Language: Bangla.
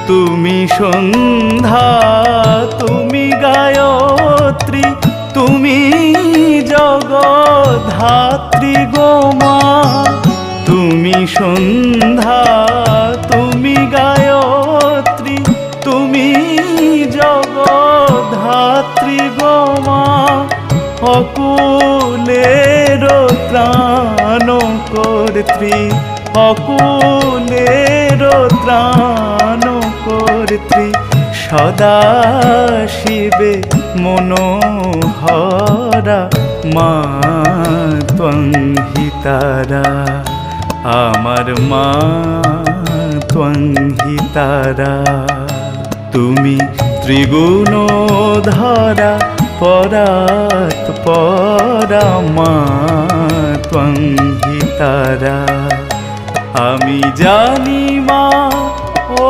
তুমি সন্ধ্যা তুমি গায়ত্রী তুমি জগদ্ধাত্রী গো মা। তুমি সন্ধ্যা তুমি গায়ত্রী তুমি জগদ্ধাত্রী গো মা। অকুলের ত্রাণ কর্ত্রী অকুলের ত্রাণ কর্ত্রী সদা শিবে মনোহরা মা ত্বং হিতারা। আমার মা ত্বং হিতারা। তুমি ত্রিগুণধরা পরাৎ পরা মা ত্বং হিতারা। আমি জানি মা ও